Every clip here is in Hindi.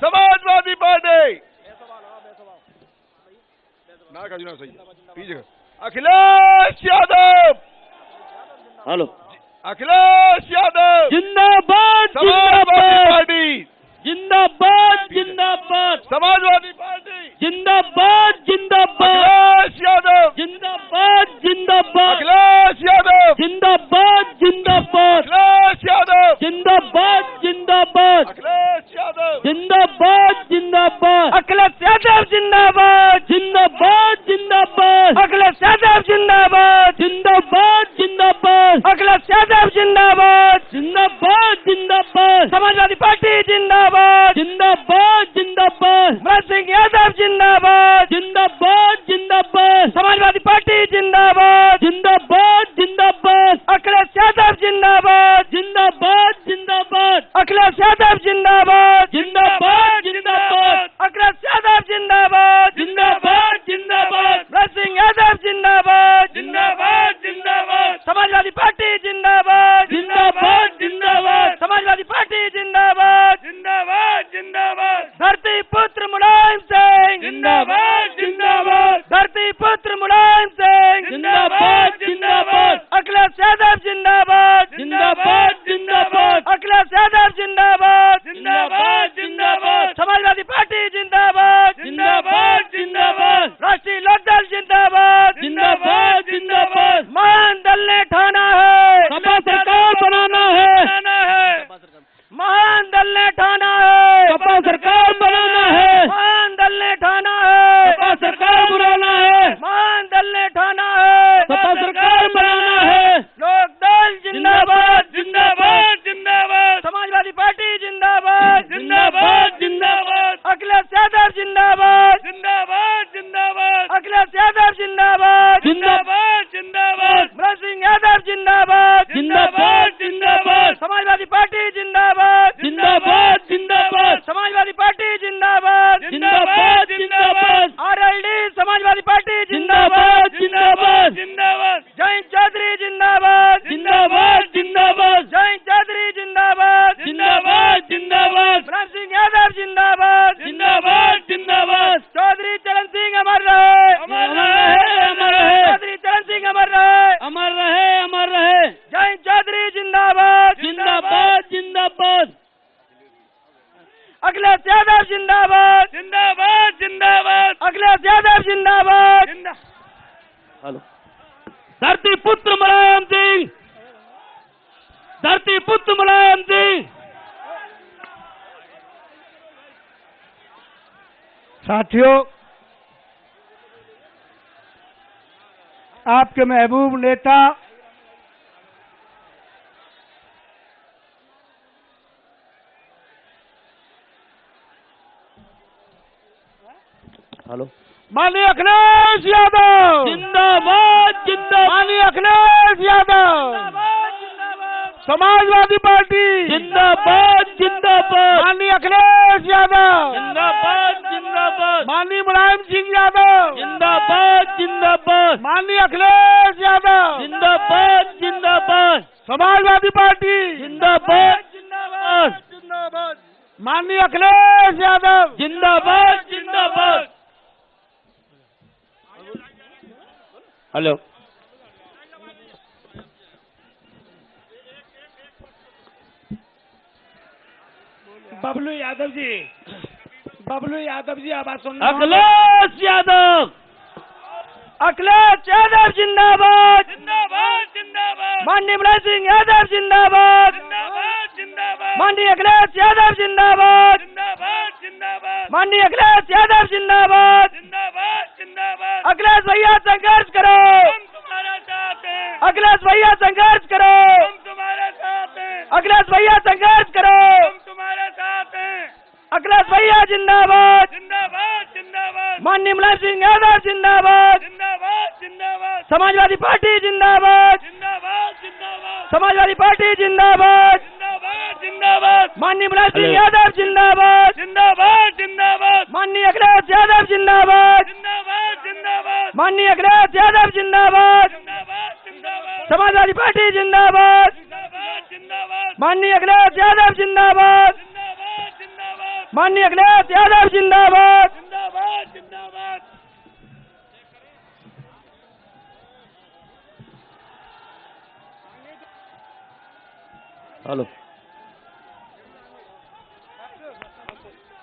समाजवादी पार्टी अखिलेश यादव। हेलो, अखिलेश यादव जिंदाबाद समाजवादी पार्टी, जिंदाबाद जिंदाबाद समाजवादी पार्टी जिंदाबाद जिंदाबाद अखिलेश यादव जिंदाबाद जिंदाबाद अखिलेश यादव जिंदाबाद जिंदाबाद अखिलेश यादव जिंदाबाद जिंदाबाद अखिलेश यादव जिंदाबाद जिंदाबाद अखिलेश यादव जिंदाबाद जिंदाबाद जिंदाबाद अखिलेश यादव जिंदाबाद जिंदाबाद जिंदाबाद अखिलेश यादव जिंदाबाद जिंदाबाद जिंदाबाद समाजवादी पार्टी जिंदाबाद जिंदाबाद जिंदाबाद भरत सिंह यादव जिंदाबाद जिंदाबाद जिंदाबाद समाजवादी पार्टी जिंदाबाद जिंदाबाद जिंदाबाद अखिलेश यादव जिंदाबाद जिंदाबाद जिंदाबाद अखिलेश यादव जिंदाबाद जिंदाबाद जिंदाबाद अखिलेश यादव जिंदाबाद जिंदाबाद जिंदाबाद भरत सिंह यादव जिंदाबाद जिंदाबाद जिंदाबाद समाजवादी पार्टी जिंदाबाद जिंदाबाद जिंदाबाद समाजवादी पार्टी जिंदाबाद जिंदाबाद जिंदाबाद धरती पुत्र मुलायम सिंह जिंदाबाद जिंदाबाद धरती पुत्र मुलायम सिंह जिंदाबाद जिंदाबाद अखिलेश यादव जिंदाबाद जिंदाबाद जिंदाबाद अखिलेश यादव जिंदाबाद जिंदाबाद जिंदाबाद समाजवादी पार्टी जिंदाबाद जिंदाबाद जिंदाबाद राष्ट्रीय लोकदल जिंदाबाद जिंदाबाद जिंदाबाद महान दल ने ठाना है सपा सरकार बनाना है महान दल ने ठाना है सपा सरकार बनाना है महान दल ने ठाना है सपा सरकार बुलाना है महान दल ने ठाना है सपा सरकार बनाना है लोकदल जिंदाबाद जिंदाबाद जिंदाबाद समाजवादी पार्टी जिंदाबाद जिंदाबाद जिंदाबाद अखिलेश यादव जिंदाबाद जिंदाबाद जिंदाबाद अखिलेश यादव जिंदाबाद जिंदाबाद जिंदाबाद भरत सिंह यादव जिंदाबाद जिंदाबाद जिंदाबाद समाजवादी पार्टी जिंदाबाद जिंदाबाद जिंदाबाद समाजवादी पार्टी जिंदाबाद जिंदाबाद जिंदाबाद आरएलडी समाजवादी पार्टी जिंदाबाद जिंदाबाद जिंदाबाद जिंदाबाद जयंत चौधरी जिंदाबाद जिंदाबाद जिंदाबाद जयंत चौधरी जिंदाबाद जिंदाबाद जिंदाबाद भरत सिंह यादव जिंदाबाद जिंदाबाद जिंदाबाद चौधरी चरण सिंह अमर रहे अमर रहे अमर रहे चौधरी चरण सिंह अमर रहे अमर रहे अमर रहे जयंत चौधरी जिंदाबाद जिंदाबाद जिंदाबाद अखिलेश यादव जिंदाबाद जिंदाबाद जिंदाबाद अखिलेश यादव जिंदाबाद हेलो, धरती पुत्र मुलायम सिंह, धरती पुत्र मुलायम सिंह। साथियों, आपके महबूब नेता हेलो, माननीय अखिलेश यादव जिंदाबाद जिंदाबाद माननीय अखिलेश यादव समाजवादी पार्टी जिंदाबाद जिंदाबाद माननीय अखिलेश यादव जिंदाबाद जिंदाबाद माननीय मुलायम सिंह यादव जिंदाबाद जिंदाबाद माननीय अखिलेश यादव जिंदाबाद जिंदाबाद समाजवादी पार्टी जिंदाबाद जिंदाबाद माननीय अखिलेश यादव जिंदाबाद जिंदाबाद। हेलो, बबलू यादव जी आवाज सुन अखिलेश यादव अखिलेश यादव जिंदाबाद जिंदाबाद जिंदाबाद माननीय मुलायम सिंह यादव जिंदाबाद जिंदाबाद जिंदाबाद माननीय अखिलेश यादव जिंदाबाद जिंदाबाद जिंदाबाद माननीय अखिलेश यादव जिंदाबाद जिंदाबाद जिंदाबाद। अखिलेश भैया संघर्ष करो हम तुम्हारा साथ हैं, अखिलेश भैया संघर्ष करो हम तुम्हारा साथ हैं, अखिलेश भैया संघर्ष करो हम तुम्हारा साथ हैं। अखिलेश भैया जिंदाबाद जिंदाबाद जिंदाबाद माननीय मुलायम सिंह यादव जिंदाबाद जिंदाबाद जिंदाबाद समाजवादी पार्टी जिंदाबाद जिंदाबाद जिंदाबाद समाजवादी पार्टी जिंदाबाद जिंदाबाद जिंदाबाद माननीय मुलायम सिंह यादव जिंदाबाद जिंदाबाद जिंदाबाद माननीय अखिलेश यादव जिंदाबाद जिंदाबाद जिंदाबाद माननीय अखिलेश यादव जिंदाबाद जिंदाबाद जिंदाबाद समाजवादी पार्टी जिंदाबाद जिंदाबाद जिंदाबाद माननीय अखिलेश यादव जिंदाबाद जिंदाबाद जिंदाबाद माननीय अखिलेश यादव जिंदाबाद। जिंदाबाद जिंदाबाद। हेलो।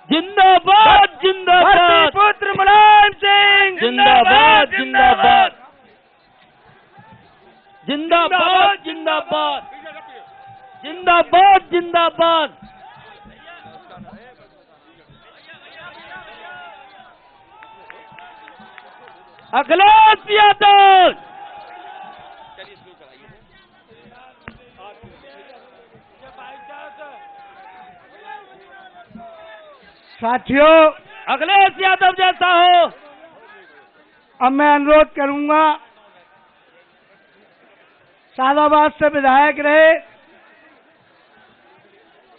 जिंदाबाद जिंदाबाद। पुत्र मुलायम सिंह जिंदाबाद जिंदाबाद। जिंदाबाद जिंदाबाद। जिंदाबाद जिंदाबाद। अखिलेश यादव। साथियों, अखिलेश यादव जैसा हो। अब मैं अनुरोध करूंगा, सादाबाद से विधायक रहे,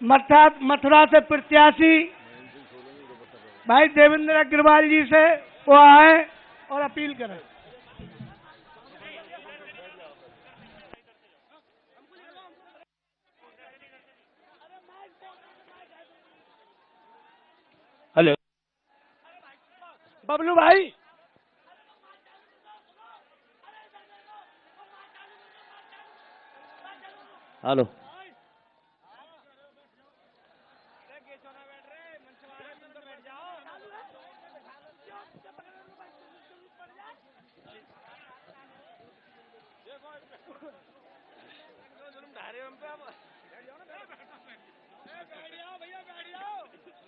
मथुरा से प्रत्याशी भाई देवेंद्र अग्रवाल जी से वो आए और अपील करें। हेलो बबलू भाई, हेलो।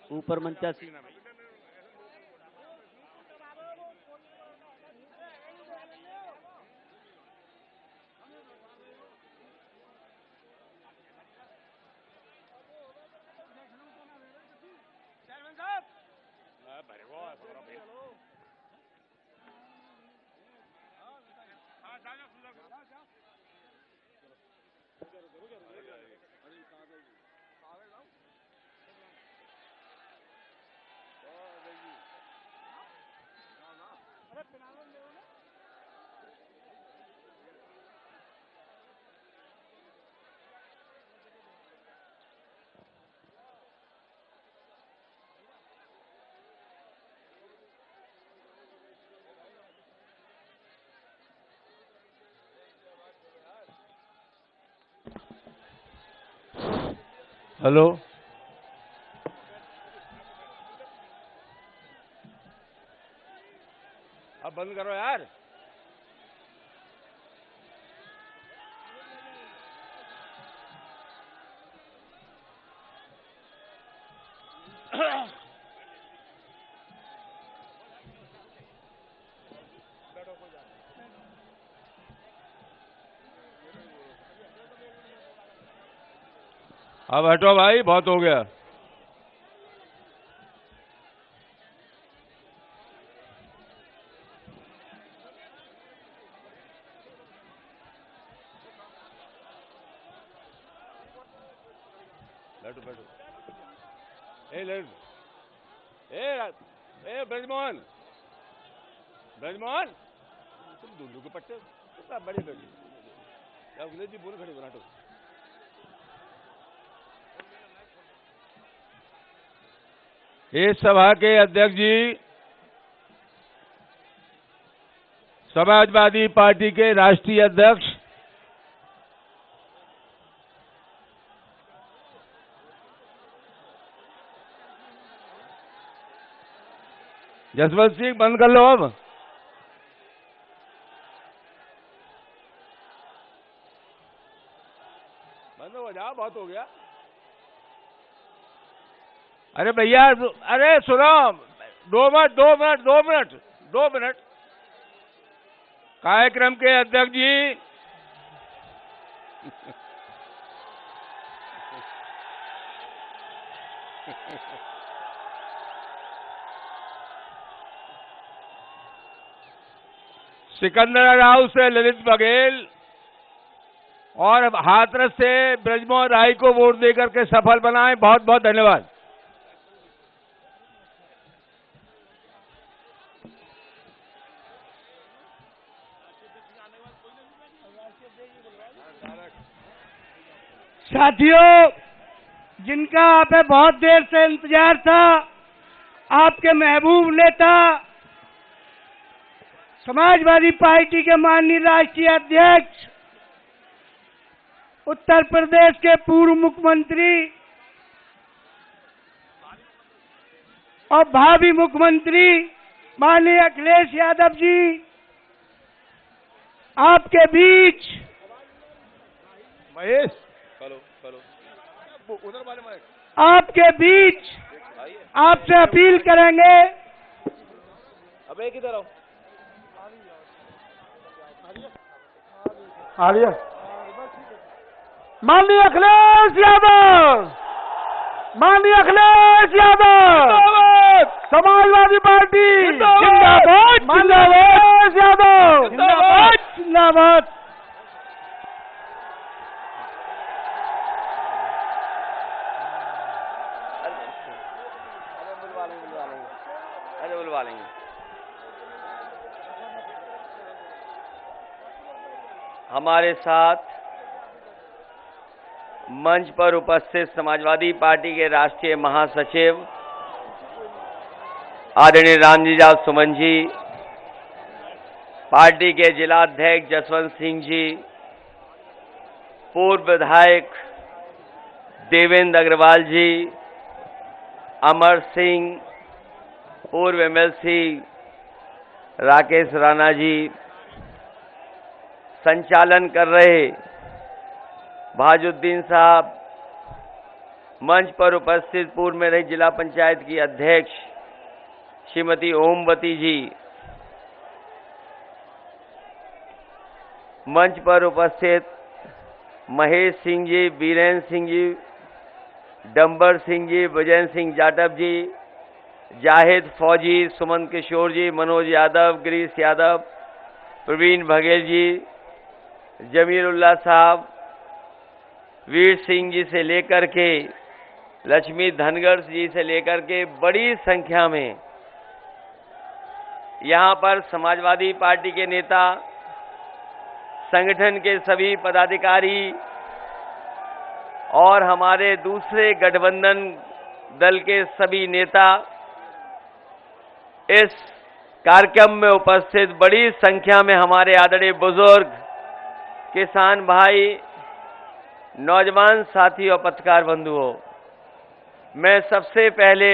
ऊपर मंचासी। हेलो। अब बंद करो यार। अब हटो भाई, बहुत हो गया। बैठो बैठो। ए ब्रजमोहन, ब्रजमोहन, तुम दूल्हू के पट्टे बड़े बैठे। अखिलेश जी बोले खड़े बनाटो। इस सभा के अध्यक्ष जी समाजवादी पार्टी के राष्ट्रीय अध्यक्ष जसवंत सिंह, बंद कर लो अब। बंद हो जाओ, बहुत हो गया। अरे भैया, अरे सुनो, 2 मिनट। कार्यक्रम के अध्यक्ष जी सिकंदर राव से ललित बघेल और हाथरस से ब्रजमोहन राय को वोट देकर के सफल बनाएं। बहुत बहुत धन्यवाद। साथियों, जिनका आप पे बहुत देर से इंतजार था, आपके महबूब नेता समाजवादी पार्टी के माननीय राष्ट्रीय अध्यक्ष, उत्तर प्रदेश के पूर्व मुख्यमंत्री और भावी मुख्यमंत्री माननीय अखिलेश यादव जी आपके बीच महेश आपके बीच आपसे अपील करेंगे। अबे किधर आओ? आलिया माननीय अखिलेश यादव, माननीय अखिलेश यादव, समाजवादी पार्टी जिंदाबाद, माननीय अखिलेश यादव जिंदाबाद जिंदाबाद। बुलवा लेंगे। हमारे साथ मंच पर उपस्थित समाजवादी पार्टी के राष्ट्रीय महासचिव आदरणीय रामजी सुमन जी, पार्टी के जिलाध्यक्ष जसवंत सिंह जी, पूर्व विधायक देवेंद्र अग्रवाल जी, अमर सिंह, पूर्व एमएलसी राकेश राणा जी, संचालन कर रहे भाजुद्दीन साहब, मंच पर उपस्थित पूर्व में रही जिला पंचायत की अध्यक्ष श्रीमती ओमवती जी, मंच पर उपस्थित महेश सिंह जी, वीरेंद्र सिंह जी, डंबर सिंह जी, विजय सिंह जाटव जी, जाहिद फौजी, सुमन किशोर जी, मनोज यादव, गिरीश यादव, प्रवीण बघेल जी, जमीरुल्लाह साहब, वीर सिंह जी से लेकर के लक्ष्मी धनगर जी से लेकर के बड़ी संख्या में यहाँ पर समाजवादी पार्टी के नेता, संगठन के सभी पदाधिकारी और हमारे दूसरे गठबंधन दल के सभी नेता इस कार्यक्रम में उपस्थित बड़ी संख्या में हमारे आदरणीय बुजुर्ग, किसान भाई, नौजवान साथी और पत्रकार बंधुओं, मैं सबसे पहले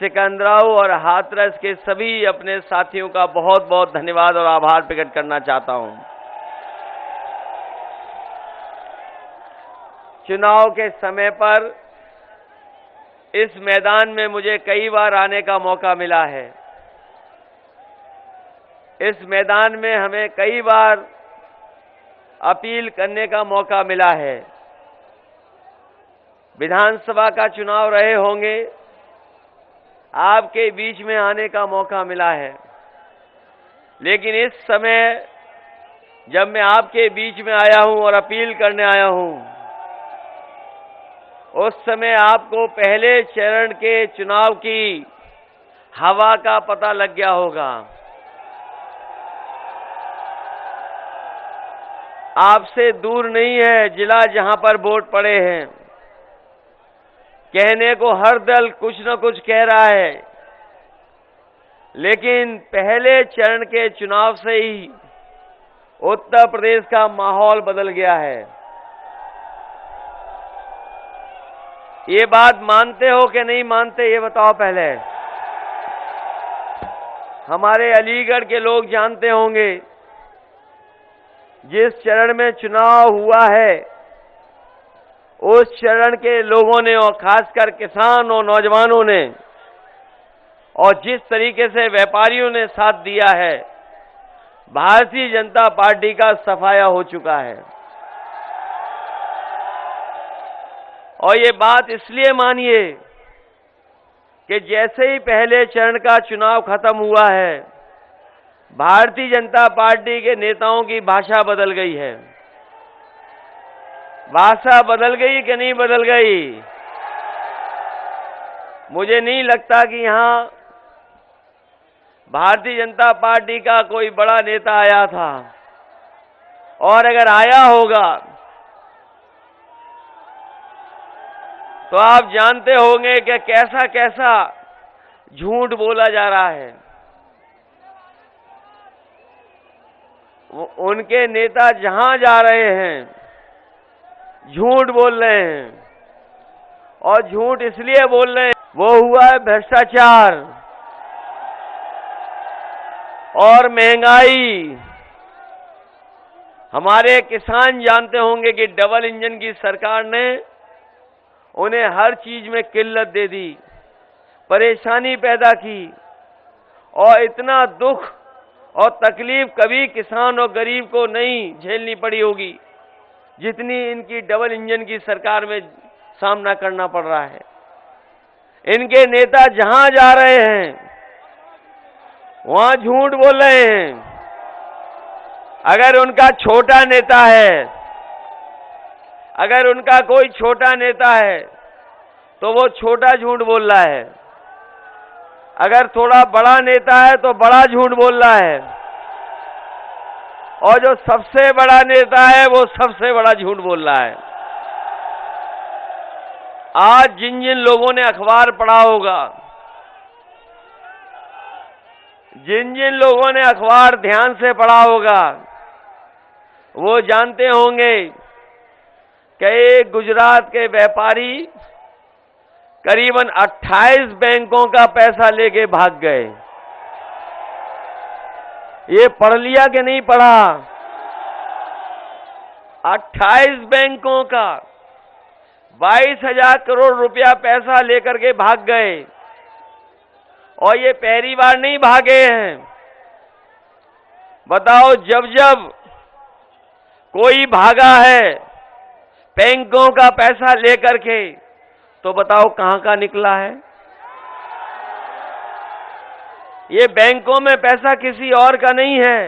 सिकंदराव और हाथरस के सभी अपने साथियों का बहुत बहुत धन्यवाद और आभार प्रकट करना चाहता हूं। चुनाव के समय पर इस मैदान में मुझे कई बार आने का मौका मिला है। इस मैदान में हमें कई बार अपील करने का मौका मिला है। विधानसभा का चुनाव रहे होंगे, आपके बीच में आने का मौका मिला है, लेकिन इस समय जब मैं आपके बीच में आया हूं और अपील करने आया हूं, उस समय आपको पहले चरण के चुनाव की हवा का पता लग गया होगा। आपसे दूर नहीं है जिला जहां पर वोट पड़े हैं। कहने को हर दल कुछ न कुछ कह रहा है, लेकिन पहले चरण के चुनाव से ही उत्तर प्रदेश का माहौल बदल गया है। ये बात मानते हो कि नहीं मानते, ये बताओ पहले। हमारे अलीगढ़ के लोग जानते होंगे, जिस चरण में चुनाव हुआ है, उस चरण के लोगों ने और खासकर किसान और नौजवानों ने और जिस तरीके से व्यापारियों ने साथ दिया है, भारतीय जनता पार्टी का सफाया हो चुका है। और ये बात इसलिए मानिए कि जैसे ही पहले चरण का चुनाव खत्म हुआ है, भारतीय जनता पार्टी के नेताओं की भाषा बदल गई है। भाषा बदल गई कि नहीं बदल गई? मुझे नहीं लगता कि यहां भारतीय जनता पार्टी का कोई बड़ा नेता आया था, और अगर आया होगा तो आप जानते होंगे कि कैसा कैसा झूठ बोला जा रहा है। उनके नेता जहां जा रहे हैं झूठ बोल रहे हैं, और झूठ इसलिए बोल रहे हैं, वो हुआ है भ्रष्टाचार और महंगाई। हमारे किसान जानते होंगे कि डबल इंजन की सरकार ने उन्हें हर चीज में किल्लत दे दी, परेशानी पैदा की, और इतना दुख और तकलीफ कभी किसान और गरीब को नहीं झेलनी पड़ी होगी जितनी इनकी डबल इंजन की सरकार में सामना करना पड़ रहा है। इनके नेता जहां जा रहे हैं वहां झूठ बोल रहे हैं। अगर उनका छोटा नेता है, अगर उनका कोई छोटा नेता है तो वो छोटा झूठ बोल रहा है, अगर थोड़ा बड़ा नेता है तो बड़ा झूठ बोल रहा है, और जो सबसे बड़ा नेता है वो सबसे बड़ा झूठ बोल रहा है। आज जिन जिन लोगों ने अखबार पढ़ा होगा, जिन जिन लोगों ने अखबार ध्यान से पढ़ा होगा, वो जानते होंगे कि एक गुजरात के व्यापारी करीबन 28 बैंकों का पैसा लेके भाग गए। ये पढ़ लिया कि नहीं पढ़ा? 28 बैंकों का 22,000 करोड़ रुपया पैसा लेकर के भाग गए, और ये पहली बार नहीं भागे हैं। बताओ, जब जब कोई भागा है बैंकों का पैसा लेकर के, तो बताओ कहां का निकला है? ये बैंकों में पैसा किसी और का नहीं है,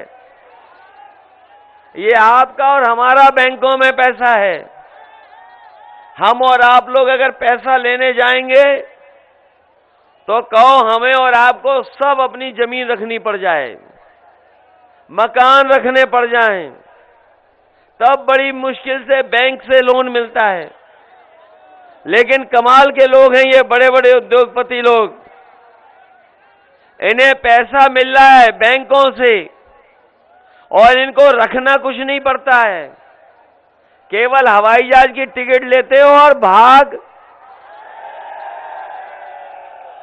ये आपका और हमारा बैंकों में पैसा है। हम और आप लोग अगर पैसा लेने जाएंगे तो कहो हमें और आपको सब अपनी जमीन रखनी पड़ जाए, मकान रखने पड़ जाएं, तब बड़ी मुश्किल से बैंक से लोन मिलता है। लेकिन कमाल के लोग हैं ये बड़े बड़े उद्योगपति लोग, इन्हें पैसा मिल रहा है बैंकों से और इनको रखना कुछ नहीं पड़ता है, केवल हवाई जहाज की टिकट लेते हो और भाग।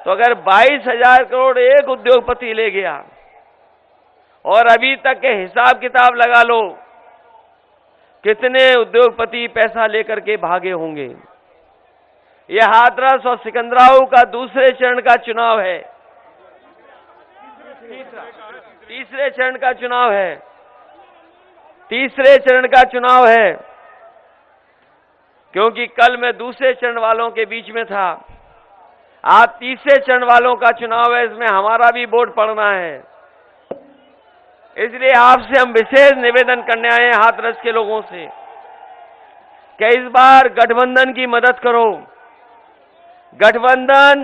तो अगर 22,000 करोड़ एक उद्योगपति ले गया, और अभी तक के हिसाब किताब लगा लो कितने उद्योगपति पैसा लेकर के भागे होंगे। यह हाथरस और सिकंदराऊ का दूसरे चरण का चुनाव है, तीसरे चरण का चुनाव है, तीसरे चरण का चुनाव है, क्योंकि कल मैं दूसरे चरण वालों के बीच में था। आज तीसरे चरण वालों का चुनाव है, इसमें हमारा भी वोट पड़ना है। इसलिए आपसे हम विशेष निवेदन करने आए हैं हाथरस के लोगों से कि इस बार गठबंधन की मदद करो। गठबंधन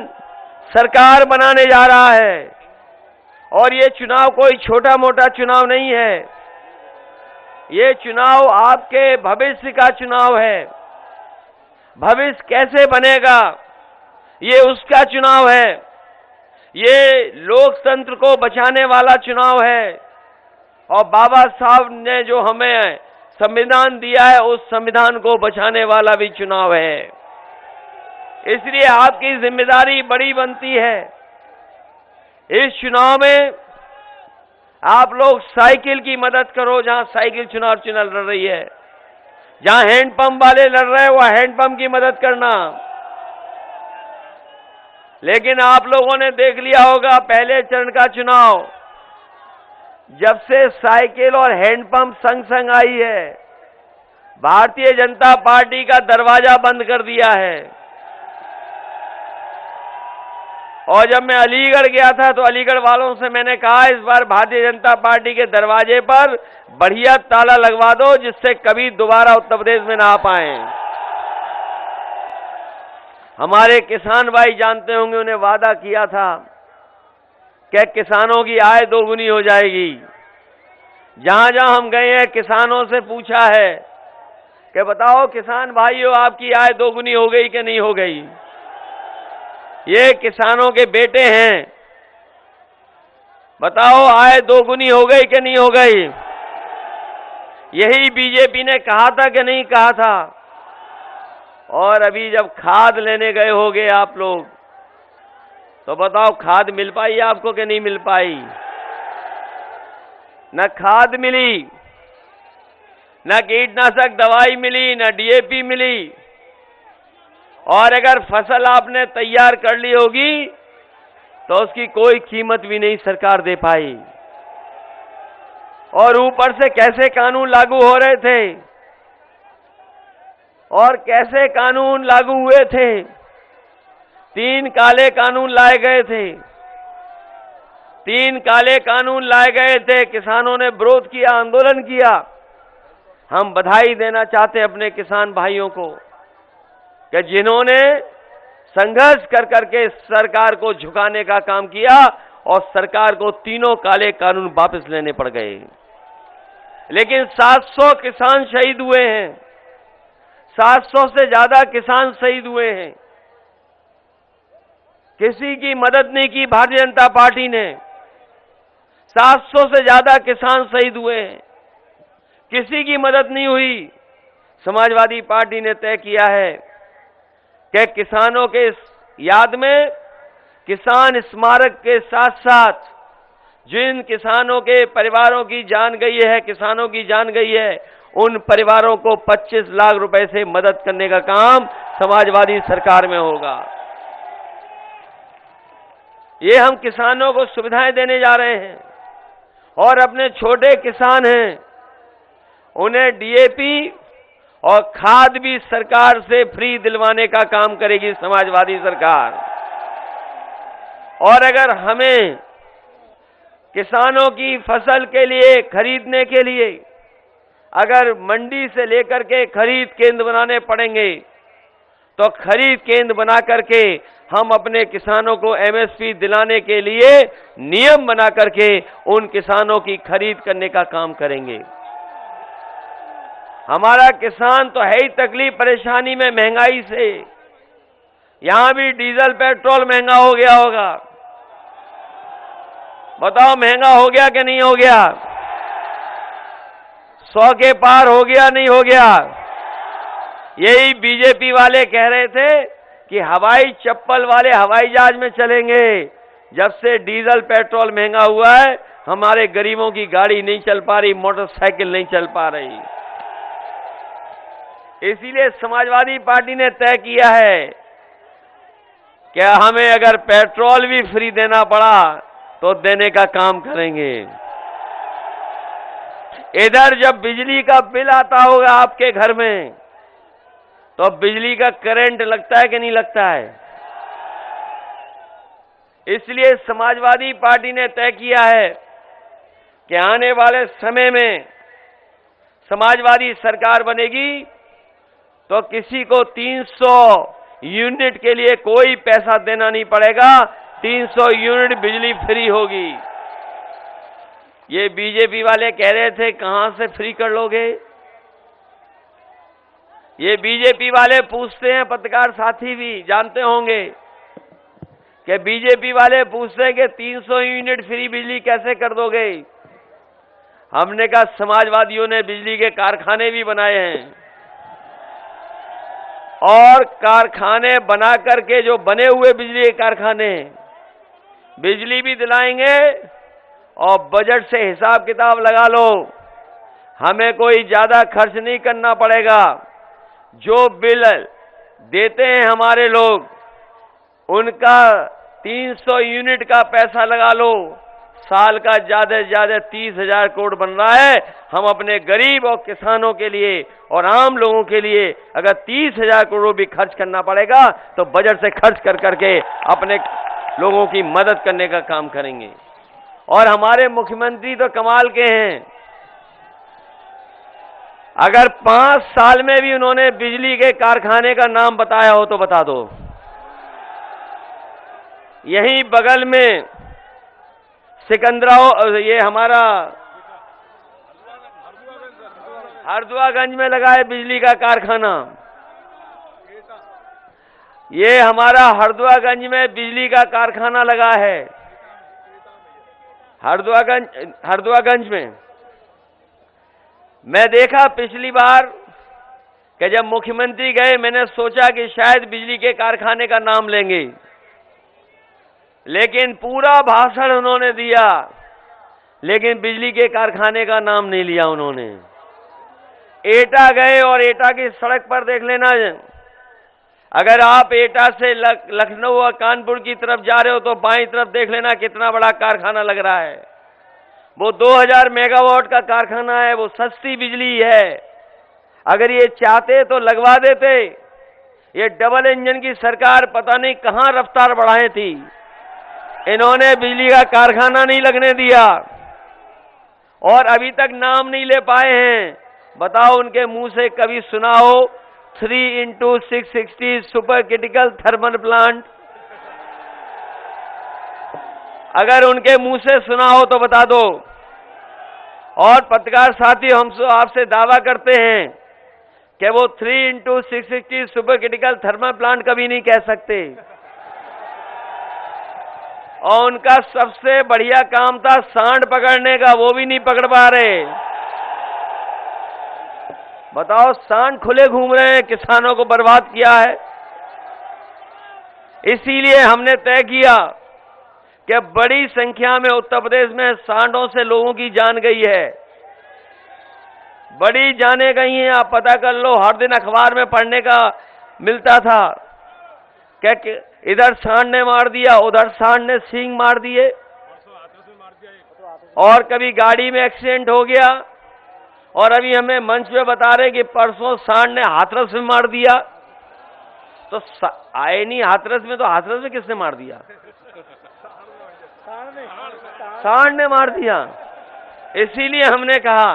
सरकार बनाने जा रहा है, और ये चुनाव कोई छोटा मोटा चुनाव नहीं है, ये चुनाव आपके भविष्य का चुनाव है। भविष्य कैसे बनेगा ये उसका चुनाव है, ये लोकतंत्र को बचाने वाला चुनाव है, और बाबा साहब ने जो हमें संविधान दिया है उस संविधान को बचाने वाला भी चुनाव है। इसलिए आपकी जिम्मेदारी बड़ी बनती है। इस चुनाव में आप लोग साइकिल की मदद करो, जहां साइकिल चुनाव लड़ रही है, जहां हैंडपंप वाले लड़ रहे हैं वह हैंडपंप की मदद करना। लेकिन आप लोगों ने देख लिया होगा पहले चरण का चुनाव, जब से साइकिल और हैंडपंप संग संग आई है, भारतीय जनता पार्टी का दरवाजा बंद कर दिया है। और जब मैं अलीगढ़ गया था तो अलीगढ़ वालों से मैंने कहा इस बार भारतीय जनता पार्टी के दरवाजे पर बढ़िया ताला लगवा दो, जिससे कभी दोबारा उत्तर प्रदेश में ना आ पाए। हमारे किसान भाई जानते होंगे, उन्हें वादा किया था कि किसानों की आय दोगुनी हो जाएगी। जहां जहां हम गए हैं किसानों से पूछा है कि बताओ किसान भाइयों, आपकी आय दोगुनी हो गई कि नहीं हो गई? ये किसानों के बेटे हैं, बताओ आय दोगुनी हो गई कि नहीं हो गई? यही बीजेपी ने कहा था कि नहीं कहा था? और अभी जब खाद लेने गए होगे आप लोग, तो बताओ खाद मिल पाई आपको कि नहीं मिल पाई? न खाद मिली, न कीटनाशक दवाई मिली, न डीएपी मिली। और अगर फसल आपने तैयार कर ली होगी तो उसकी कोई कीमत भी नहीं सरकार दे पाई। और ऊपर से कैसे कानून लागू हो रहे थे, और कैसे कानून लागू हुए थे? 3 काले कानून लाए गए थे, 3 काले कानून लाए गए थे। किसानों ने विरोध किया, आंदोलन किया। हम बधाई देना चाहते हैं अपने किसान भाइयों को कि जिन्होंने संघर्ष कर करके सरकार को झुकाने का काम किया और सरकार को तीनों काले कानून वापस लेने पड़ गए। लेकिन 700 किसान शहीद हुए हैं, 700 से ज्यादा किसान शहीद हुए हैं। किसी की मदद नहीं की भारतीय जनता पार्टी ने। 700 से ज्यादा किसान शहीद हुए हैं, किसी की मदद नहीं हुई। समाजवादी पार्टी ने तय किया है कि किसानों के याद में किसान स्मारक के साथ साथ जिन किसानों के परिवारों की जान गई है, किसानों की जान गई है, उन परिवारों को 25 लाख रुपए से मदद करने का काम समाजवादी सरकार में होगा। ये हम किसानों को सुविधाएं देने जा रहे हैं। और अपने छोटे किसान हैं, उन्हें डीएपी और खाद भी सरकार से फ्री दिलवाने का काम करेगी समाजवादी सरकार। और अगर हमें किसानों की फसल के लिए खरीदने के लिए अगर मंडी से लेकर के खरीद केंद्र बनाने पड़ेंगे, तो खरीद केंद्र बना करके हम अपने किसानों को एमएसपी दिलाने के लिए नियम बना करके उन किसानों की खरीद करने का काम करेंगे। हमारा किसान तो है ही तकलीफ परेशानी में महंगाई से। यहां भी डीजल पेट्रोल महंगा हो गया होगा। बताओ महंगा हो गया कि नहीं हो गया? 100 के पार हो गया नहीं हो गया? यही बीजेपी वाले कह रहे थे कि हवाई चप्पल वाले हवाई जहाज में चलेंगे। जब से डीजल पेट्रोल महंगा हुआ है, हमारे गरीबों की गाड़ी नहीं चल पा रही, मोटरसाइकिल नहीं चल पा रही। इसीलिए समाजवादी पार्टी ने तय किया है कि हमें अगर पेट्रोल भी फ्री देना पड़ा तो देने का काम करेंगे। इधर जब बिजली का बिल आता होगा आपके घर में, तो बिजली का करंट लगता है कि नहीं लगता है? इसलिए समाजवादी पार्टी ने तय किया है कि आने वाले समय में समाजवादी सरकार बनेगी तो किसी को 300 यूनिट के लिए कोई पैसा देना नहीं पड़ेगा। 300 यूनिट बिजली फ्री होगी। ये बीजेपी वाले कह रहे थे कहां से फ्री कर लोगे? ये बीजेपी वाले पूछते हैं, पत्रकार साथी भी जानते होंगे कि बीजेपी वाले पूछते हैं कि 300 यूनिट फ्री बिजली कैसे कर दोगे? हमने कहा समाजवादियों ने बिजली के कारखाने भी बनाए हैं, और कारखाने बना करके जो बने हुए बिजली के कारखाने बिजली भी दिलाएंगे। और बजट से हिसाब किताब लगा लो, हमें कोई ज्यादा खर्च नहीं करना पड़ेगा। जो बिल देते हैं हमारे लोग, उनका 300 यूनिट का पैसा लगा लो, साल का ज्यादा से ज्यादा 30,000 करोड़ बन रहा है। हम अपने गरीब और किसानों के लिए और आम लोगों के लिए अगर 30,000 करोड़ भी खर्च करना पड़ेगा तो बजट से खर्च कर करके अपने लोगों की मदद करने का काम करेंगे। और हमारे मुख्यमंत्री तो कमाल के हैं। अगर 5 साल में भी उन्होंने बिजली के कारखाने का नाम बताया हो तो बता दो। यहीं बगल में सिकंदराबाद, ये हमारा हरदुआगंज में लगा है बिजली का कारखाना। ये हमारा हरदुआगंज में बिजली का कारखाना लगा है। हरदुआगंज में मैं देखा पिछली बार कि जब मुख्यमंत्री गए, मैंने सोचा कि शायद बिजली के कारखाने का नाम लेंगे, लेकिन पूरा भाषण उन्होंने दिया, लेकिन बिजली के कारखाने का नाम नहीं लिया उन्होंने। एटा गए और एटा की सड़क पर देख लेना, अगर आप एटा से लखनऊ और कानपुर की तरफ जा रहे हो तो बाईं तरफ देख लेना कितना बड़ा कारखाना लग रहा है। वो 2000 मेगावाट का कारखाना है, वो सस्ती बिजली है। अगर ये चाहते तो लगवा देते। ये डबल इंजन की सरकार पता नहीं कहां रफ्तार बढ़ाई थी, इन्होंने बिजली का कारखाना नहीं लगने दिया और अभी तक नाम नहीं ले पाए हैं। बताओ उनके मुंह से कभी सुना हो 3x660 super critical thermal plant? अगर उनके मुंह से सुना हो तो बता दो। और पत्रकार साथी, हम आपसे दावा करते हैं कि वो 3x660 super critical thermal plant कभी नहीं कह सकते। और उनका सबसे बढ़िया काम था सांड पकड़ने का, वो भी नहीं पकड़ पा रहे। बताओ, सांड खुले घूम रहे हैं, किसानों को बर्बाद किया है। इसीलिए हमने तय किया कि बड़ी संख्या में उत्तर प्रदेश में सांडों से लोगों की जान गई है, बड़ी जानें गई हैं। आप पता कर लो, हर दिन अखबार में पढ़ने का मिलता था कि इधर सांड ने मार दिया, उधर सांड ने सींग मार दिए, और कभी गाड़ी में एक्सीडेंट हो गया, और अभी हमें मंच पे बता रहे कि परसों सांड ने हाथरस में मार दिया। तो आए नहीं हाथरस में, तो हाथरस में किसने मार दिया? सांड ने मार दिया। इसीलिए हमने कहा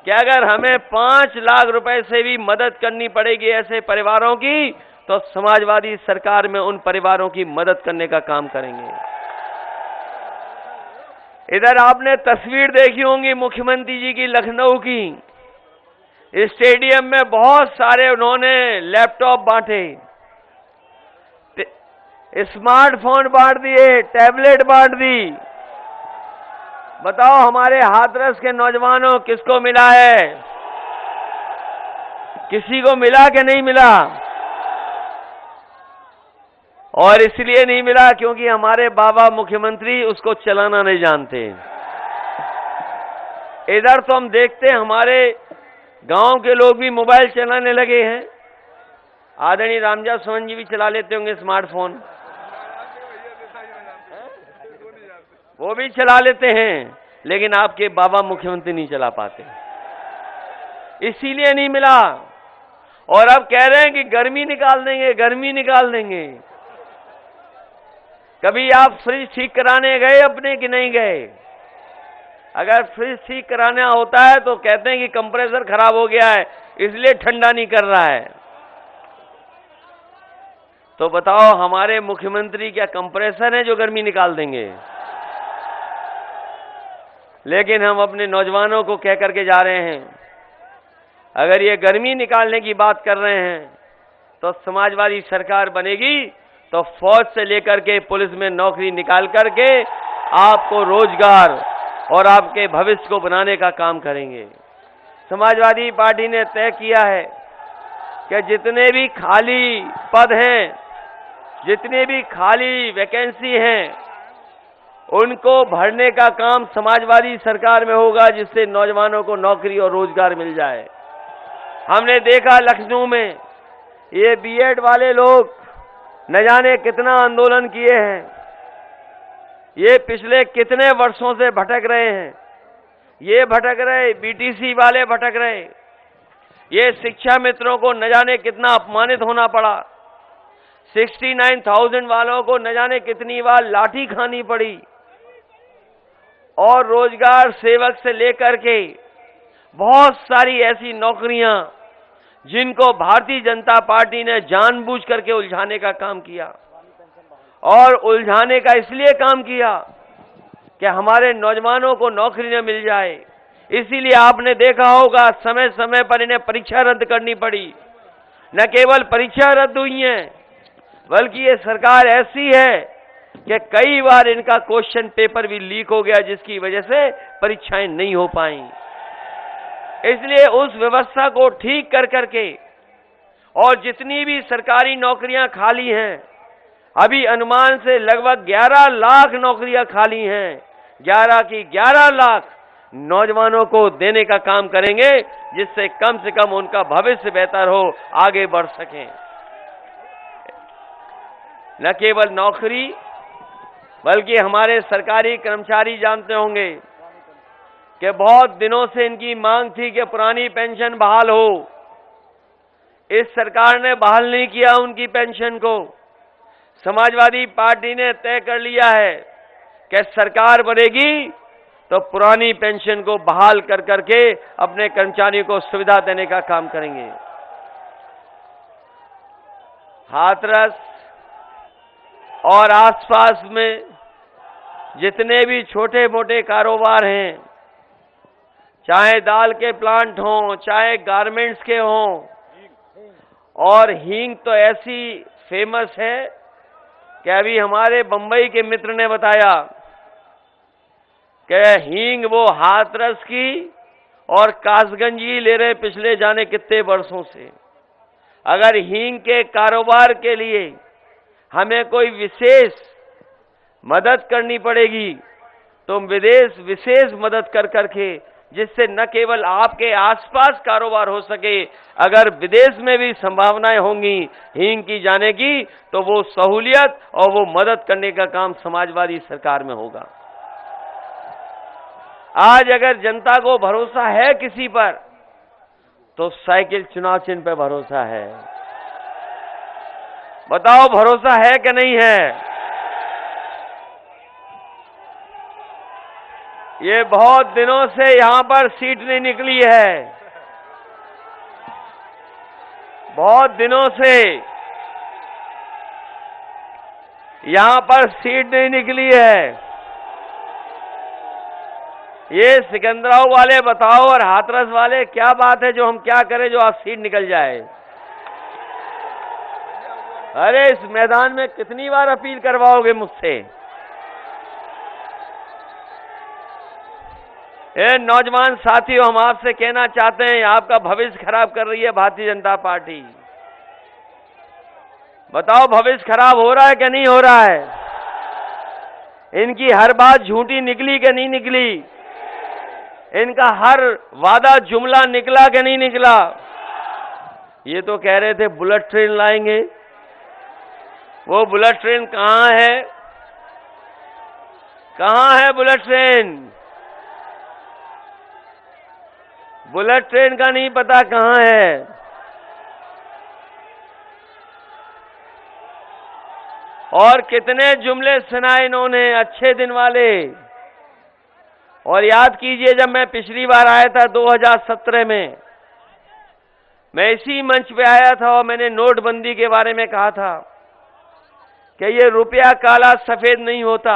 कि अगर हमें 5 लाख रुपए से भी मदद करनी पड़ेगी ऐसे परिवारों की, तो समाजवादी सरकार में उन परिवारों की मदद करने का काम करेंगे। इधर आपने तस्वीर देखी होंगी मुख्यमंत्री जी की लखनऊ की। स्टेडियम में बहुत सारे उन्होंने लैपटॉप बांटे, स्मार्टफोन बांट दिए, टैबलेट बांट दी। बताओ, हमारे हाथरस के नौजवानों किसको मिला है? किसी को मिला कि नहीं मिला? और इसलिए नहीं मिला क्योंकि हमारे बाबा मुख्यमंत्री उसको चलाना नहीं जानते। इधर तो हम देखते हैं हमारे गांव के लोग भी मोबाइल चलाने लगे हैं। आदरणीय रामजात सोहन जी भी चला लेते होंगे स्मार्टफोन, वो भी चला लेते हैं, लेकिन आपके बाबा मुख्यमंत्री नहीं चला पाते। इसीलिए नहीं मिला। और अब कह रहे हैं कि गर्मी निकाल देंगे, गर्मी निकाल देंगे। कभी आप फ्रिज ठीक कराने गए अपने कि नहीं गए? अगर फ्रिज ठीक कराना होता है तो कहते हैं कि कंप्रेसर खराब हो गया है, इसलिए ठंडा नहीं कर रहा है। तो बताओ, हमारे मुख्यमंत्री क्या कंप्रेसर है जो गर्मी निकाल देंगे? लेकिन हम अपने नौजवानों को कह करके जा रहे हैं, अगर ये गर्मी निकालने की बात कर रहे हैं तो समाजवादी सरकार बनेगी तो फौज से लेकर के पुलिस में नौकरी निकाल करके आपको रोजगार और आपके भविष्य को बनाने का काम करेंगे। समाजवादी पार्टी ने तय किया है कि जितने भी खाली पद हैं, जितने भी खाली वैकेंसी हैं, उनको भरने का काम समाजवादी सरकार में होगा, जिससे नौजवानों को नौकरी और रोजगार मिल जाए। हमने देखा लखनऊ में ये बीएड वाले लोग न जाने कितना आंदोलन किए हैं, ये पिछले कितने वर्षों से भटक रहे हैं। ये भटक रहे, बीटीसी वाले भटक रहे, ये शिक्षा मित्रों को न जाने कितना अपमानित होना पड़ा, 69,000 वालों को न जाने कितनी बार लाठी खानी पड़ी, और रोजगार सेवक से लेकर के बहुत सारी ऐसी नौकरियां जिनको भारतीय जनता पार्टी ने जानबूझ करके उलझाने का काम किया। और उलझाने का इसलिए काम किया कि हमारे नौजवानों को नौकरी न मिल जाए, इसीलिए आपने देखा होगा समय समय पर इन्हें परीक्षा रद्द करनी पड़ी। न केवल परीक्षा रद्द हुई है, बल्कि ये सरकार ऐसी है कि कई बार इनका क्वेश्चन पेपर भी लीक हो गया, जिसकी वजह से परीक्षाएं नहीं हो पाई। इसलिए उस व्यवस्था को ठीक कर करके और जितनी भी सरकारी नौकरियां खाली हैं, अभी अनुमान से लगभग 11 लाख नौकरियां खाली हैं, 11 की 11 लाख नौजवानों को देने का काम करेंगे, जिससे कम से कम उनका भविष्य बेहतर हो, आगे बढ़ सकें। न केवल नौकरी, बल्कि हमारे सरकारी कर्मचारी जानते होंगे कि बहुत दिनों से इनकी मांग थी कि पुरानी पेंशन बहाल हो। इस सरकार ने बहाल नहीं किया उनकी पेंशन को। समाजवादी पार्टी ने तय कर लिया है कि सरकार बनेगी तो पुरानी पेंशन को बहाल कर करके अपने कर्मचारियों को सुविधा देने का काम करेंगे। हाथरस और आसपास में जितने भी छोटे मोटे कारोबार हैं, चाहे दाल के प्लांट हों, चाहे गारमेंट्स के हों, और हींग तो ऐसी फेमस है कि अभी हमारे बंबई के मित्र ने बताया कि हींग वो हाथरस की और कासगंज की ले रहे पिछले जाने कितने वर्षों से। अगर हींग के कारोबार के लिए हमें कोई विशेष मदद करनी पड़ेगी तो विदेश विशेष मदद कर करके, जिससे न केवल आपके आसपास कारोबार हो सके, अगर विदेश में भी संभावनाएं होंगी हींग की जाने की, तो वो सहूलियत और वो मदद करने का काम समाजवादी सरकार में होगा। आज अगर जनता को भरोसा है किसी पर, तो साइकिल चुनाव चिन्ह पर भरोसा है। बताओ भरोसा है कि नहीं है? ये बहुत दिनों से यहां पर सीट नहीं निकली है, बहुत दिनों से यहां पर सीट नहीं निकली है। ये सिकंदराबाद वाले बताओ और हाथरस वाले, क्या बात है जो हम क्या करें जो आज सीट निकल जाए? अरे इस मैदान में कितनी बार अपील करवाओगे मुझसे? नौजवान साथियों, हम आपसे कहना चाहते हैं, आपका भविष्य खराब कर रही है भारतीय जनता पार्टी। बताओ भविष्य खराब हो रहा है कि नहीं हो रहा है? इनकी हर बात झूठी निकली कि नहीं निकली? इनका हर वादा जुमला निकला कि नहीं निकला? ये तो कह रहे थे बुलेट ट्रेन लाएंगे, वो बुलेट ट्रेन कहां है? कहां है बुलेट ट्रेन? बुलेट ट्रेन का नहीं पता कहां है। और कितने जुमले सुनाए इन्होंने अच्छे दिन वाले। और याद कीजिए, जब मैं पिछली बार आया था 2017 में, मैं इसी मंच पे आया था और मैंने नोटबंदी के बारे में कहा था कि ये रुपया काला सफेद नहीं होता,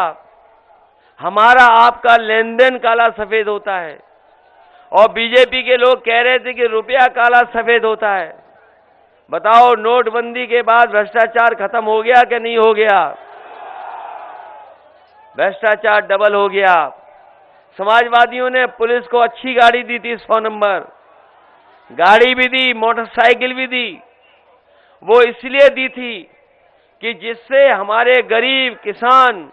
हमारा आपका लेन देन काला सफेद होता है। और बीजेपी के लोग कह रहे थे कि रुपया काला सफेद होता है। बताओ नोटबंदी के बाद भ्रष्टाचार खत्म हो गया कि नहीं हो गया? भ्रष्टाचार डबल हो गया। समाजवादियों ने पुलिस को अच्छी गाड़ी दी थी, 100 नंबर गाड़ी भी दी, मोटरसाइकिल भी दी। वो इसलिए दी थी कि जिससे हमारे गरीब किसान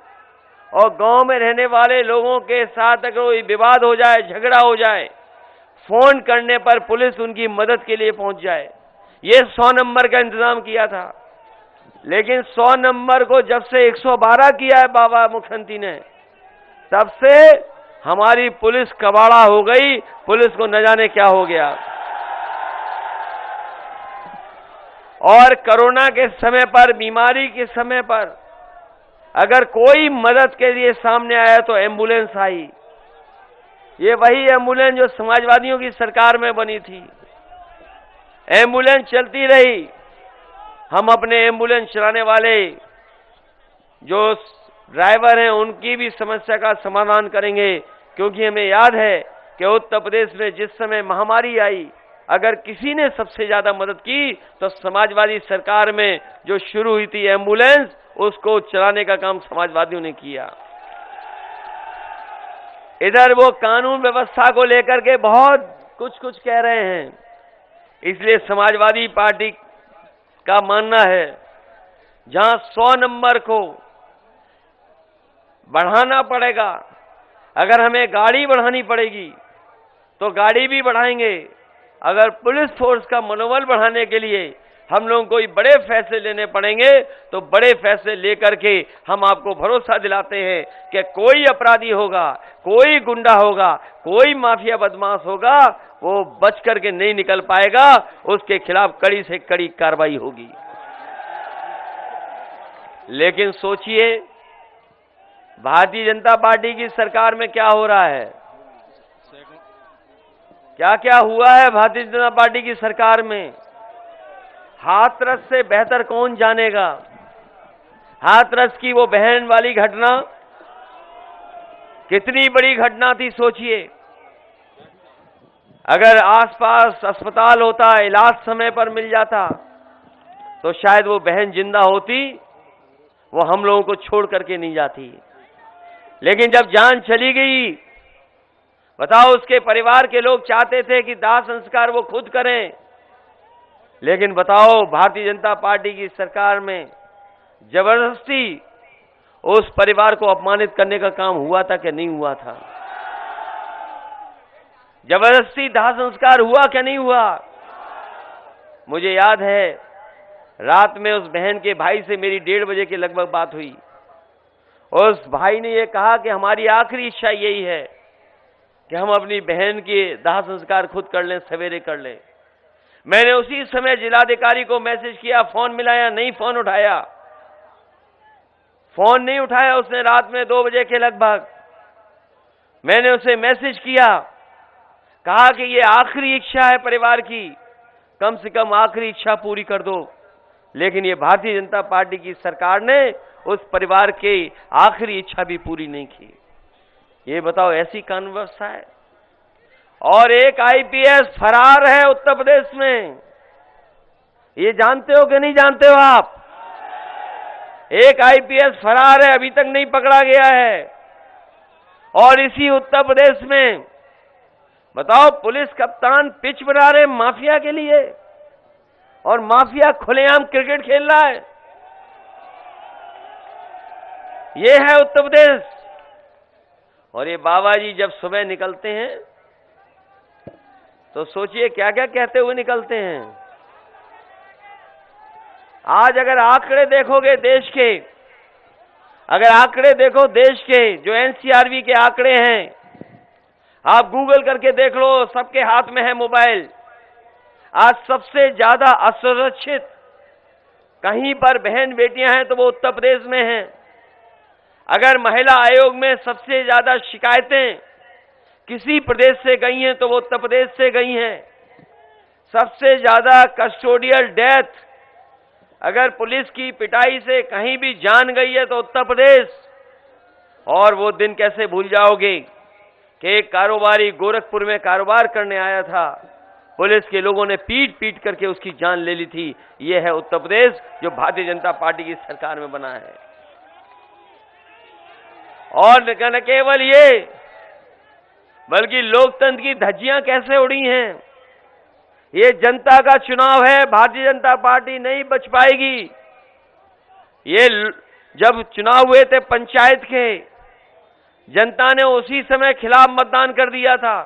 और गांव में रहने वाले लोगों के साथ अगर कोई विवाद हो जाए, झगड़ा हो जाए, फोन करने पर पुलिस उनकी मदद के लिए पहुंच जाए। ये 100 नंबर का इंतजाम किया था। लेकिन 100 नंबर को जब से 112 किया है बाबा मुख्यमंत्री ने, तब से हमारी पुलिस कबाड़ा हो गई। पुलिस को न जाने क्या हो गया। और कोरोना के समय पर, बीमारी के समय पर अगर कोई मदद के लिए सामने आया तो एम्बुलेंस आई। ये वही एम्बुलेंस जो समाजवादियों की सरकार में बनी थी। एम्बुलेंस चलती रही। हम अपने एम्बुलेंस चलाने वाले जो ड्राइवर हैं उनकी भी समस्या का समाधान करेंगे, क्योंकि हमें याद है कि उत्तर प्रदेश में जिस समय महामारी आई, अगर किसी ने सबसे ज्यादा मदद की तो समाजवादी सरकार में जो शुरू हुई थी एम्बुलेंस, उसको चलाने का काम समाजवादियों ने किया। इधर वो कानून व्यवस्था को लेकर के बहुत कुछ कह रहे हैं। इसलिए समाजवादी पार्टी का मानना है जहां 100 नंबर को बढ़ाना पड़ेगा, अगर हमें गाड़ी बढ़ानी पड़ेगी तो गाड़ी भी बढ़ाएंगे। अगर पुलिस फोर्स का मनोबल बढ़ाने के लिए हम लोगों को बड़े फैसले लेने पड़ेंगे तो बड़े फैसले लेकर के हम आपको भरोसा दिलाते हैं कि कोई अपराधी होगा, कोई गुंडा होगा, कोई माफिया बदमाश होगा, वो बच करके नहीं निकल पाएगा, उसके खिलाफ कड़ी से कड़ी कार्रवाई होगी। लेकिन सोचिए भारतीय जनता पार्टी की सरकार में क्या हो रहा है, क्या क्या हुआ है भारतीय जनता पार्टी की सरकार में। हाथरस से बेहतर कौन जानेगा। हाथरस की वो बहन वाली घटना कितनी बड़ी घटना थी, सोचिए। अगर आसपास अस्पताल होता, इलाज समय पर मिल जाता तो शायद वो बहन जिंदा होती, वो हम लोगों को छोड़ करके नहीं जाती। लेकिन जब जान चली गई, बताओ, उसके परिवार के लोग चाहते थे कि दाह संस्कार वो खुद करें, लेकिन बताओ भारतीय जनता पार्टी की सरकार में जबरदस्ती उस परिवार को अपमानित करने का काम हुआ था कि नहीं हुआ था। जबरदस्ती दाह संस्कार हुआ क्या नहीं हुआ। मुझे याद है रात में उस बहन के भाई से मेरी 1:30 बजे के लगभग बात हुई। उस भाई ने यह कहा कि हमारी आखिरी इच्छा यही है कि हम अपनी बहन के दाह संस्कार खुद कर लें, सवेरे कर लें। मैंने उसी समय जिलाधिकारी को मैसेज किया, फोन मिलाया, नहीं फोन उठाया। फोन नहीं उठाया उसने रात में 2 बजे के लगभग। मैंने उसे मैसेज किया, कहा कि ये आखिरी इच्छा है परिवार की, कम से कम आखिरी इच्छा पूरी कर दो। लेकिन ये भारतीय जनता पार्टी की सरकार ने उस परिवार की आखिरी इच्छा भी पूरी नहीं की। ये बताओ, ऐसी कानून व्यवस्था है। और एक आईपीएस फरार है उत्तर प्रदेश में, ये जानते हो कि नहीं जानते हो आप। एक आईपीएस फरार है, अभी तक नहीं पकड़ा गया है। और इसी उत्तर प्रदेश में बताओ, पुलिस कप्तान पिच बना रहे माफिया के लिए, और माफिया खुलेआम क्रिकेट खेल रहा है। ये है उत्तर प्रदेश। और ये बाबा जी जब सुबह निकलते हैं तो सोचिए क्या क्या कहते हुए निकलते हैं। आज अगर आंकड़े देखोगे देश के, अगर आंकड़े देखो देश के, जो एनसीआरबी के आंकड़े हैं, आप गूगल करके देख लो, सबके हाथ में है मोबाइल। आज सबसे ज्यादा असुरक्षित कहीं पर बहन बेटियां हैं तो वो उत्तर प्रदेश में हैं। अगर महिला आयोग में सबसे ज्यादा शिकायतें किसी प्रदेश से गई हैं तो वो उत्तर प्रदेश से गई हैं। सबसे ज्यादा कस्टोडियल डेथ अगर पुलिस की पिटाई से कहीं भी जान गई है तो उत्तर प्रदेश। और वो दिन कैसे भूल जाओगे कि एक कारोबारी गोरखपुर में कारोबार करने आया था, पुलिस के लोगों ने पीट पीट करके उसकी जान ले ली थी। ये है उत्तर प्रदेश जो भारतीय जनता पार्टी की सरकार में बना है। और न केवल ये, बल्कि लोकतंत्र की धज्जियां कैसे उड़ी हैं। ये जनता का चुनाव है, भारतीय जनता पार्टी नहीं बच पाएगी। ये जब चुनाव हुए थे पंचायत के, जनता ने उसी समय खिलाफ मतदान कर दिया था,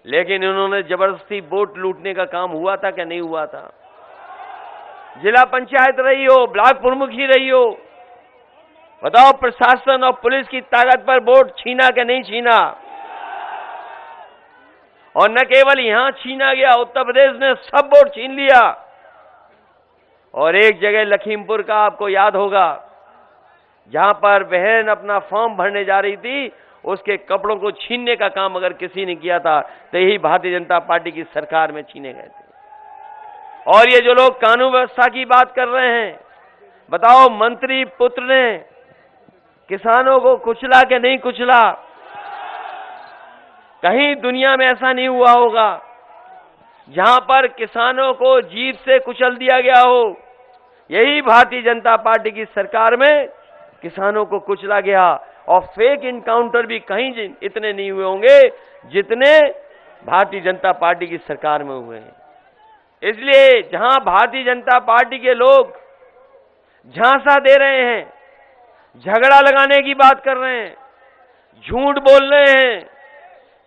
लेकिन उन्होंने जबरदस्ती वोट लूटने का काम हुआ था कि नहीं हुआ था। जिला पंचायत रही हो, ब्लॉक प्रमुख ही रही हो, बताओ प्रशासन और पुलिस की ताकत पर वोट छीना कि नहीं छीना। और न केवल यहां छीना गया, उत्तर प्रदेश ने सब वोट छीन लिया। और एक जगह लखीमपुर का आपको याद होगा, जहां पर बहन अपना फॉर्म भरने जा रही थी, उसके कपड़ों को छीनने का काम अगर किसी ने किया था तो यही भारतीय जनता पार्टी की सरकार में छीने गए थे। और ये जो लोग कानून व्यवस्था की बात कर रहे हैं, बताओ मंत्री पुत्र ने किसानों को कुचला कि नहीं कुचला। कहीं दुनिया में ऐसा नहीं हुआ होगा जहां पर किसानों को जीत से कुचल दिया गया हो। यही भारतीय जनता पार्टी की सरकार में किसानों को कुचला गया, और फेक इनकाउंटर भी कहीं इतने नहीं हुए होंगे जितने भारतीय जनता पार्टी की सरकार में हुए हैं। इसलिए जहां भारतीय जनता पार्टी के लोग झांसा दे रहे हैं, झगड़ा लगाने की बात कर रहे हैं, झूठ बोल रहे हैं,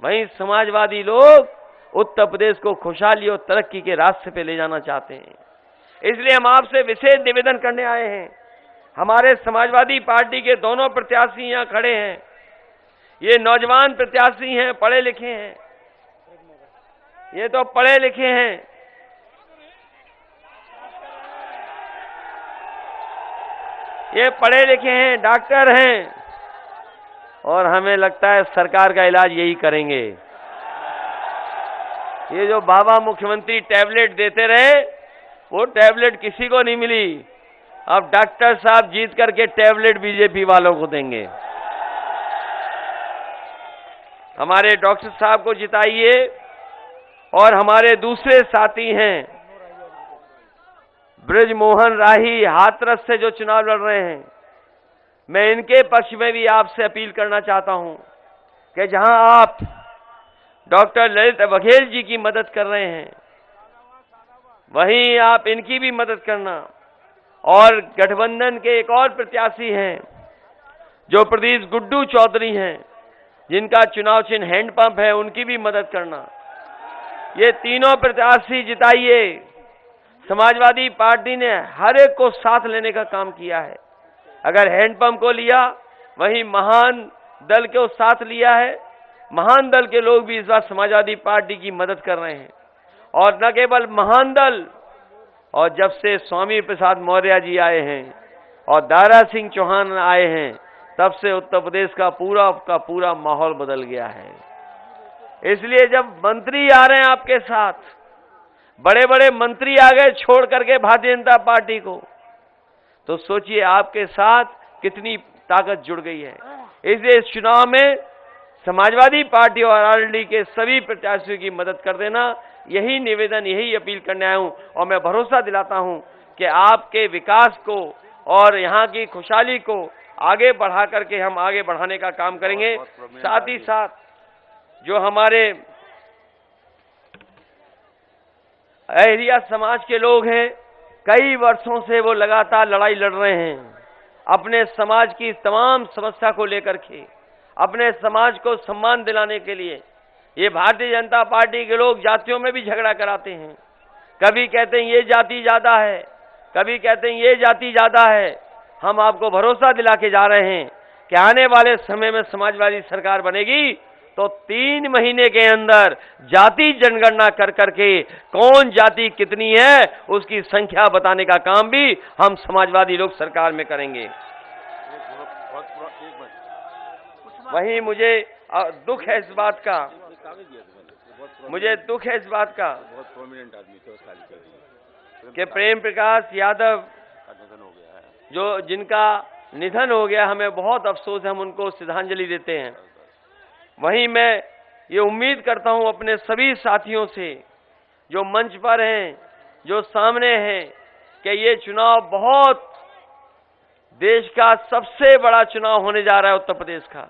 वहीं समाजवादी लोग उत्तर प्रदेश को खुशहाली और तरक्की के रास्ते पे ले जाना चाहते हैं। इसलिए हम आपसे विशेष निवेदन करने आए हैं। हमारे समाजवादी पार्टी के दोनों प्रत्याशी यहां खड़े हैं। ये नौजवान प्रत्याशी हैं, पढ़े लिखे हैं, ये तो पढ़े लिखे हैं। ये पढ़े लिखे हैं, डॉक्टर हैं, और हमें लगता है सरकार का इलाज यही करेंगे। ये जो बाबा मुख्यमंत्री टैबलेट देते रहे, वो टैबलेट किसी को नहीं मिली। अब डॉक्टर साहब जीत करके टैबलेट बीजेपी वालों को देंगे। हमारे डॉक्टर साहब को जिताइए। और हमारे दूसरे साथी हैं ब्रिजमोहन राही, हाथरस से जो चुनाव लड़ रहे हैं, मैं इनके पक्ष में भी आपसे अपील करना चाहता हूं कि जहां आप डॉक्टर ललित बघेल जी की मदद कर रहे हैं, वहीं आप इनकी भी मदद करना। और गठबंधन के एक और प्रत्याशी हैं जो प्रदीप गुड्डू चौधरी हैं, जिनका चुनाव चिन्ह हैंडपंप है, उनकी भी मदद करना। ये तीनों प्रत्याशी जिताइए। समाजवादी पार्टी ने हर एक को साथ लेने का काम किया है। अगर हैंडपंप को लिया, वहीं महान दल को साथ लिया है। महान दल के लोग भी इस बार समाजवादी पार्टी की मदद कर रहे हैं। और न केवल महान दल, और जब से स्वामी प्रसाद मौर्य जी आए हैं और दारा सिंह चौहान आए हैं, तब से उत्तर प्रदेश का पूरा माहौल बदल गया है। इसलिए जब मंत्री आ रहे हैं आपके साथ, बड़े बड़े मंत्री आ गए छोड़ करके भारतीय जनता पार्टी को, तो सोचिए आपके साथ कितनी ताकत जुड़ गई है। इसलिए इस चुनाव में समाजवादी पार्टी और आरएलडी के सभी प्रत्याशियों की मदद कर देना, यही निवेदन, यही अपील करने आया हूं। और मैं भरोसा दिलाता हूं कि आपके विकास को और यहां की खुशहाली को आगे बढ़ा करके हम आगे बढ़ाने का काम करेंगे। साथ ही साथ जो हमारे अहिरिया समाज के लोग हैं, कई वर्षों से वो लगातार लड़ाई लड़ रहे हैं अपने समाज की तमाम समस्या को लेकर के, अपने समाज को सम्मान दिलाने के लिए। ये भारतीय जनता पार्टी के लोग जातियों में भी झगड़ा कराते हैं। कभी कहते हैं ये जाति ज्यादा है, कभी कहते हैं ये जाति ज्यादा है। हम आपको भरोसा दिला के जा रहे हैं कि आने वाले समय में समाजवादी सरकार बनेगी तो 3 महीने के अंदर जाति जनगणना कर करके कौन जाति कितनी है उसकी संख्या बताने का काम भी हम समाजवादी लोग सरकार में करेंगे। वहीं मुझे दुख है इस बात का, बहुत प्रोमिनेंट आदमी थे कि प्रेम प्रकाश यादव जो जिनका निधन हो गया, हमें बहुत अफसोस है, हम उनको श्रद्धांजलि देते हैं। वहीं मैं ये उम्मीद करता हूं अपने सभी साथियों से जो मंच पर हैं, जो सामने हैं, कि ये चुनाव बहुत देश का सबसे बड़ा चुनाव होने जा रहा है उत्तर प्रदेश का।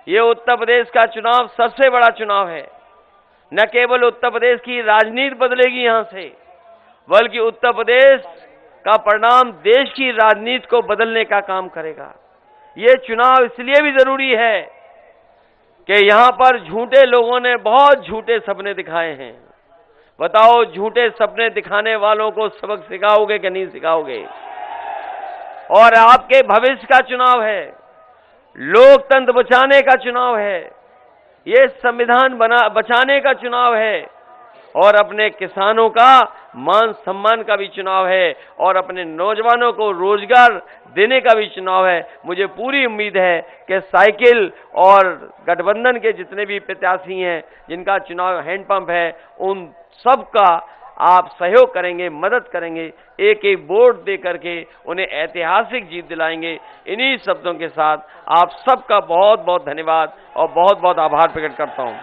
ये उत्तर प्रदेश का चुनाव सबसे बड़ा चुनाव है। न केवल उत्तर प्रदेश की राजनीति बदलेगी यहां से, बल्कि उत्तर प्रदेश का परिणाम देश की राजनीति को बदलने का काम करेगा। ये चुनाव इसलिए भी जरूरी है कि यहां पर झूठे लोगों ने बहुत झूठे सपने दिखाए हैं। बताओ, झूठे सपने दिखाने वालों को सबक सिखाओगे कि नहीं सिखाओगे? और आपके भविष्य का चुनाव है, लोकतंत्र बचाने का चुनाव है, ये संविधान बचाने का चुनाव है, और अपने किसानों का मान सम्मान का भी चुनाव है, और अपने नौजवानों को रोजगार देने का भी चुनाव है। मुझे पूरी उम्मीद है कि साइकिल और गठबंधन के जितने भी प्रत्याशी हैं जिनका चुनाव हैंडपंप है, उन सब का आप सहयोग करेंगे, मदद करेंगे, एक एक वोट दे करके उन्हें ऐतिहासिक जीत दिलाएंगे। इन्हीं शब्दों के साथ आप सबका बहुत बहुत धन्यवाद और बहुत बहुत आभार प्रकट करता हूं।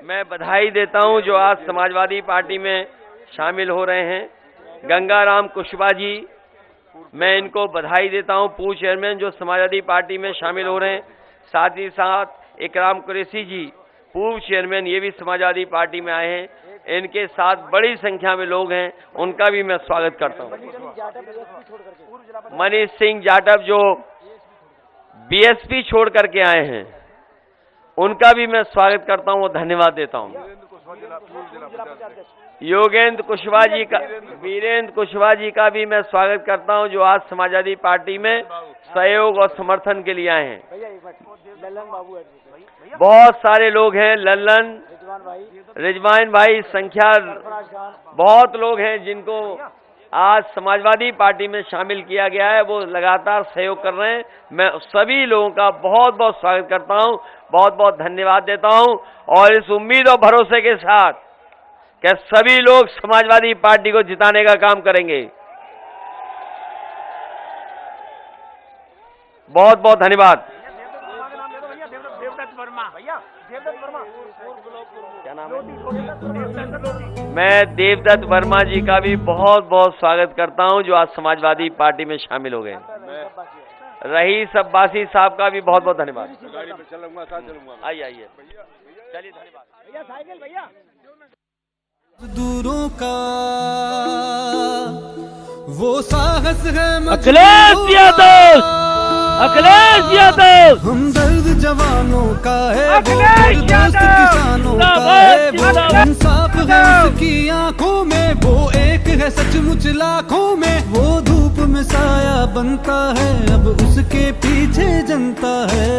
मैं बधाई देता हूं जो आज समाजवादी पार्टी में शामिल हो रहे हैं, गंगाराम कुशवाहा जी, मैं इनको बधाई देता हूं, पूर्व चेयरमैन जो समाजवादी पार्टी में शामिल हो रहे हैं। साथ ही साथ इकराम कुरैशी जी, पूर्व चेयरमैन, ये भी समाजवादी पार्टी में आए हैं। इनके साथ बड़ी संख्या में लोग हैं, उनका भी मैं स्वागत करता हूं। मनीष सिंह जाटव जो बीएसपी छोड़ करके आए हैं, उनका भी मैं स्वागत करता हूं और धन्यवाद देता हूं। योगेंद्र कुशवाहा जी का, वीरेंद्र कुशवाहा जी का भी मैं स्वागत करता हूं जो आज समाजवादी पार्टी में सहयोग और समर्थन के लिए आए हैं। बहुत सारे लोग हैं, लल्लन, रिजवान भाई, संख्या बहुत लोग हैं जिनको आज समाजवादी पार्टी में शामिल किया गया है, वो लगातार सहयोग कर रहे हैं। मैं सभी लोगों का बहुत बहुत स्वागत करता हूं, बहुत बहुत धन्यवाद देता हूं और इस उम्मीद और भरोसे के साथ कि सभी लोग समाजवादी पार्टी को जिताने का काम करेंगे। बहुत बहुत धन्यवाद। क्या नाम है? मैं देवदत्त वर्मा जी का भी बहुत बहुत स्वागत करता हूं जो आज समाजवादी पार्टी में शामिल हो गए। रईस अब्बासी साहब का भी बहुत बहुत धन्यवाद। आइए आइए, चलिए, धन्यवाद भैया। दूरों का वो साहस है अखिलेश यादव, अखिलेश यादव, हमदर्द जवानों का है, वो दोस्त किसानों का है, वो इंसाफ है उसकी आंखों में, वो एक है सचमुच लाखों में, वो धूप में साया बनता है, अब उसके पीछे जनता है।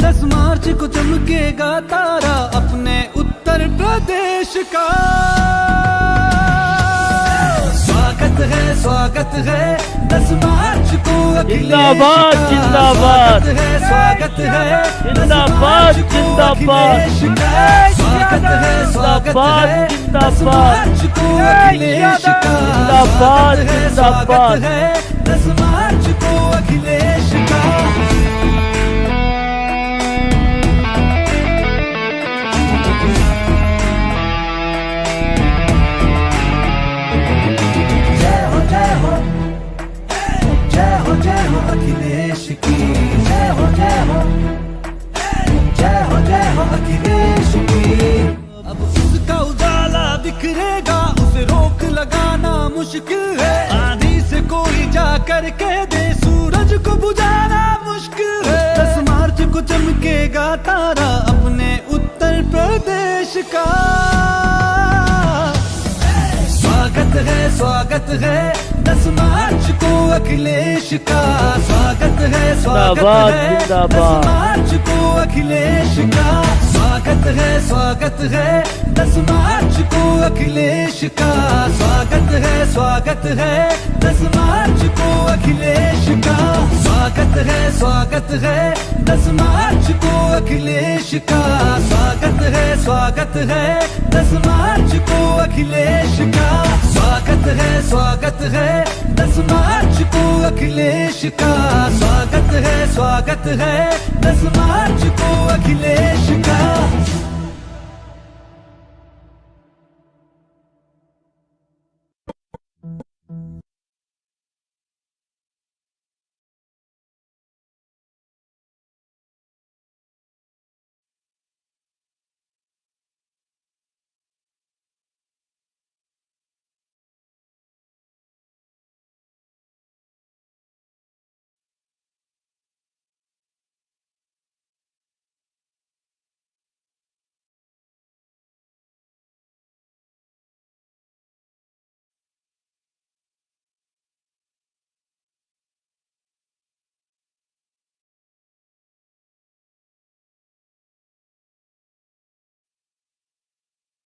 10 मार्च को चमकेगा तारा अपने उत्तर प्रदेश का। स्वागत है 10 मार्च को जिंदाबाद जिंदाबाद, स्वागत है जिंदाबाद जिंदाबाद, स्वागत है जिंदाबाद जिंदाबाद, मार्च को अखिलेश का, जिंदाबाद जिंदाबाद, 10 मार्च को अखिलेश का। जय हो अखिलेश की, जय हो जय हो, जय हो जय हो अखिलेश की। अब उसका उजाला बिखरेगा, उसे रोक लगाना मुश्किल है, आंधी से कोई जा कर कह दे सूरज को बुझाना मुश्किल है। 10 मार्च को चमकेगा तारा अपने उत्तर प्रदेश का। स्वागत है 10 मार्च को अखिलेश का, स्वागत है 10 मार्च को अखिलेश का, स्वागत है 10 मार्च को अखिलेश का, स्वागत है 10 मार्च को अखिलेश का, स्वागत है 10 मार्च को अखिलेश का, स्वागत है 10 मार्च को अखिलेश का, स्वागत है 10 मार्च को अखिलेश का, स्वागत है 10 मार्च को अखिलेश का।